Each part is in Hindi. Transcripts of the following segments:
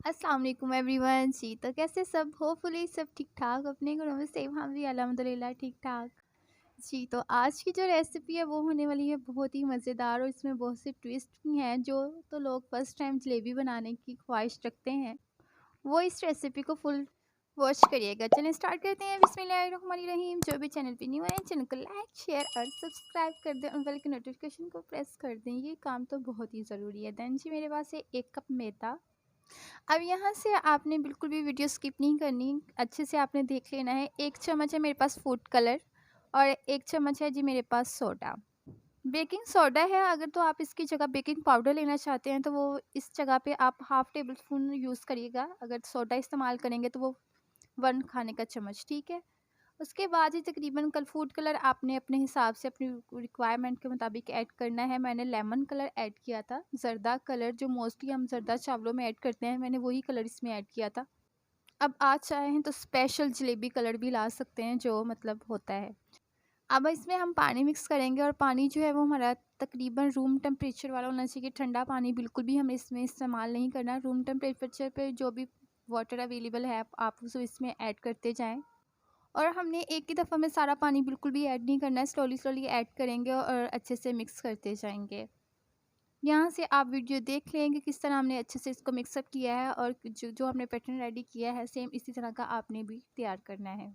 अस्सलाम वालेकुम एवरीवन। जी तो कैसे सब, होपफुली सब ठीक ठाक अपने घरों में सेम, हम भी अल्हम्दुलिल्लाह ठीक ठाक। जी तो आज की जो रेसिपी है वो होने वाली है बहुत ही मज़ेदार, और इसमें बहुत से ट्विस्ट भी हैं। जो तो लोग फर्स्ट टाइम जलेबी बनाने की ख्वाहिश रखते हैं वो इस रेसिपी को फुल वॉच करिएगा। चलिए स्टार्ट करते हैं। बिस्मिल्लाहिर्रहमानिर्रहीम। जो भी चैनल पे न्यू है चैनल को लाइक शेयर और सब्सक्राइब कर दें और बेल के नोटिफिकेशन को प्रेस कर दें। ये काम तो बहुत ही ज़रूरी है। देन जी मेरे पास है 1 कप मैदा। अब यहाँ से आपने बिल्कुल भी वीडियो स्किप नहीं करनी, अच्छे से आपने देख लेना है। 1 चम्मच है मेरे पास फूड कलर और 1 चम्मच है जी मेरे पास सोडा। बेकिंग सोडा है, अगर तो आप इसकी जगह बेकिंग पाउडर लेना चाहते हैं तो वो इस जगह पे आप हाफ़ टेबल स्पून यूज़ करिएगा। अगर सोडा इस्तेमाल करेंगे तो वो 1 खाने का चम्मच, ठीक है? उसके बाद ही तकरीबन कल फूड कलर आपने अपने हिसाब से अपनी रिक्वायरमेंट के मुताबिक ऐड करना है। मैंने लेमन कलर ऐड किया था, जर्दा कलर जो मोस्टली हम जर्दा चावलों में ऐड करते हैं, मैंने वही कलर इसमें ऐड किया था। अब आज चाहें तो स्पेशल जलेबी कलर भी ला सकते हैं जो मतलब होता है। अब इसमें हम पानी मिक्स करेंगे और पानी जो है वो हमारा तकरीबन रूम टेम्परेचर वाला होना चाहिए। ठंडा पानी बिल्कुल भी हमें इसमें इस्तेमाल नहीं करना। रूम टेम्परेचर पे जो भी वाटर अवेलेबल है आप उसे इसमें ऐड करते जाएँ। और हमने एक ही दफ़ा में सारा पानी बिल्कुल भी ऐड नहीं करना है, स्लोली स्लोली ऐड करेंगे और अच्छे से मिक्स करते जाएंगे। यहाँ से आप वीडियो देख लेंगे किस तरह हमने अच्छे से इसको मिक्सअप किया है, और जो जो हमने पैटर्न रेडी किया है सेम इसी तरह का आपने भी तैयार करना है।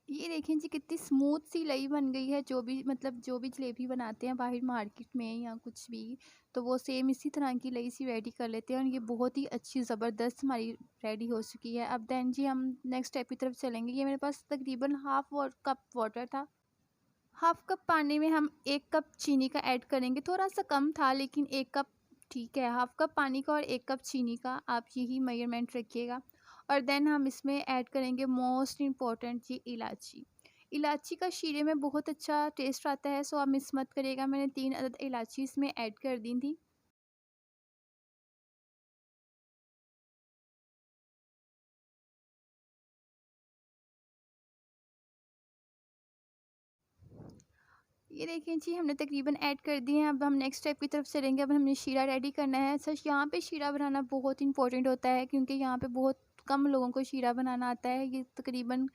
ये देखें जी कितनी स्मूथ सी लई बन गई है। जो भी मतलब जो भी जलेबी बनाते हैं बाहर मार्केट में या कुछ भी, तो वो सेम इसी तरह की लई सी रेडी कर लेते हैं, और ये बहुत ही अच्छी ज़बरदस्त हमारी रेडी हो चुकी है। अब देन जी हम नेक्स्ट स्टेप की तरफ चलेंगे। ये मेरे पास तकरीबन हाफ कप वाटर था। हाफ कप पानी में हम 1 कप चीनी का ऐड करेंगे। थोड़ा सा कम था लेकिन 1 कप ठीक है। हाफ कप पानी का और 1 कप चीनी का आप यही मेजरमेंट रखिएगा। और देन हम इसमें ऐड करेंगे मोस्ट इम्पॉर्टेंट जी इलायची। इलायची का शीरे में बहुत अच्छा टेस्ट आता है, सो आप मिस मत करिएगा। मैंने 3 अदद इलायची इसमें ऐड कर दी थी। ये देखिए जी हमने तकरीबन ऐड कर दिए हैं। अब हम नेक्स्ट स्टेप की तरफ चलेंगे। अब हमने शीरा रेडी करना है। सच यहाँ पे शीरा बनाना बहुत इंपॉर्टेंट होता है, क्योंकि यहाँ पे बहुत कम लोगों को शीरा बनाना आता है। ये तकरीबन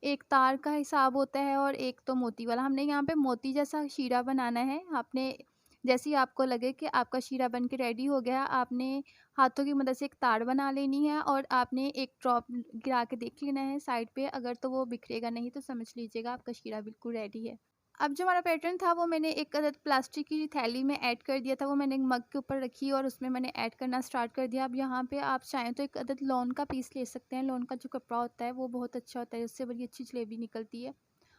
एक तार का हिसाब होता है और एक तो मोती वाला। हमने यहाँ पे मोती जैसा शीरा बनाना है। आपने जैसे ही आपको लगे कि आपका शीरा बन के रेडी हो गया, आपने हाथों की मदद से एक तार बना लेनी है और आपने एक ड्रॉप गिरा के देख लेना है साइड पे। अगर तो वो बिखरेगा नहीं तो समझ लीजिएगा आपका शीरा बिल्कुल रेडी है। अब जो हमारा पैटर्न था वो मैंने एक अदद प्लास्टिक की थैली में ऐड कर दिया था। वो मैंने एक मग के ऊपर रखी और उसमें मैंने ऐड करना स्टार्ट कर दिया। अब यहाँ पे आप चाहें तो एक अदद लौन का पीस ले सकते हैं। लौन का जो कपड़ा होता है वो बहुत अच्छा होता है, उससे बड़ी अच्छी जलेबी निकलती है।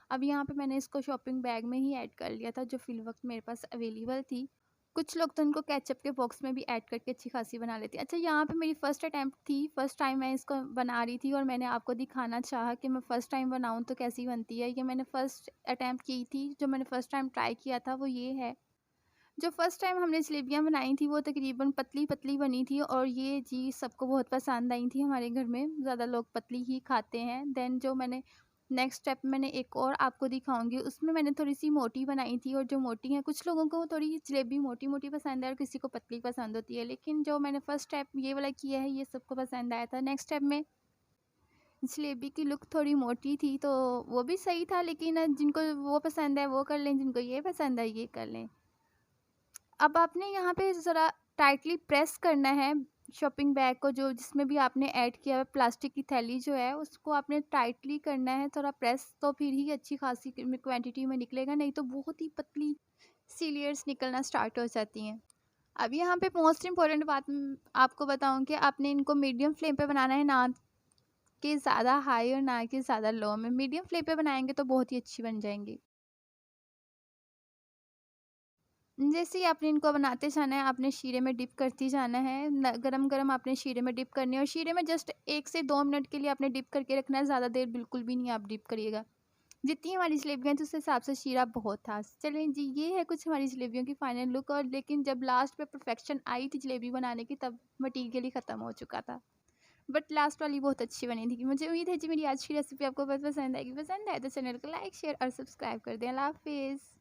अब यहाँ पे मैंने इसको शॉपिंग बैग में ही ऐड कर लिया था जो फ़िल वक़्त मेरे पास अवेलेबल थी। कुछ लोग तो उनको केचअप के बॉक्स में भी ऐड करके अच्छी खासी बना लेते हैं। अच्छा, यहाँ पे मेरी फर्स्ट अटेम्प्ट थी, फर्स्ट टाइम मैं इसको बना रही थी और मैंने आपको दिखाना चाहा कि मैं फ़र्स्ट टाइम बनाऊँ तो कैसी बनती है। ये मैंने फर्स्ट अटेम्प्ट की थी, जो मैंने फर्स्ट टाइम ट्राई किया था वो ये है। जो फर्स्ट टाइम हमने जलेबियाँ बनाई थी वो तकरीबन पतली-पतली बनी थी, और ये जी सबको बहुत पसंद आई थी। हमारे घर में ज़्यादा लोग पतली ही खाते हैं। देन जो मैंने नेक्स्ट स्टेप मैंने एक और आपको दिखाऊँगी, उसमें मैंने थोड़ी-सी मोटी बनाई थी। और जो मोटी है, कुछ लोगों को थोड़ी जलेबी मोटी-मोटी पसंद है और किसी को पतली पसंद होती है। लेकिन जो मैंने फर्स्ट स्टेप ये वाला किया है ये सबको पसंद आया था। नेक्स्ट स्टेप में जलेबी की लुक थोड़ी मोटी थी तो वो भी सही था, लेकिन जिनको वो पसंद है वो कर लें, जिनको ये पसंद है ये कर लें। अब आपने यहाँ पे ज़रा टाइटली प्रेस करना है शॉपिंग बैग को, जो जिसमें भी आपने ऐड किया है प्लास्टिक की थैली जो है उसको आपने टाइटली करना है थोड़ा प्रेस, तो फिर ही अच्छी खासी क्वांटिटी में निकलेगा, नहीं तो बहुत ही पतली सी लेयर्स निकलना स्टार्ट हो जाती हैं। अब यहाँ पे मोस्ट इम्पॉर्टेंट बात आपको बताऊँ कि आपने इनको मीडियम फ्लेम पे बनाना है, ना कि ज़्यादा हाई और ना कि ज़्यादा लो में। मीडियम फ्लेम पे बनाएंगे तो बहुत ही अच्छी बन जाएंगी। जैसे ही आपने इनको बनाते जाना है, आपने शीरे में डिप करती जाना है। गरम-गरम आपने शीरे में डिप करनी है, और शीरे में जस्ट 1 से 2 मिनट के लिए आपने डिप करके रखना है। ज़्यादा देर बिल्कुल भी नहीं आप डिप करिएगा। जितनी हमारी जलेबियाँ थी उस हिसाब से शीरा बहुत था। चलिए जी, ये है कुछ हमारी जलेबियों की फाइनल लुक। और लेकिन जब लास्ट पे परफेक्शन आई थी जलेबी बनाने की, तब मटीरियल ही ख़त्म हो चुका था। बट लास्ट वाली बहुत अच्छी बनी थी। मुझे उम्मीद है जी मेरी आज की रेसिपी आपको बहुत पसंद आएगी। पसंद आए तो चैनल को लाइक, शेयर और सब्सक्राइब कर दें। अल्लाह हाफ़िज़।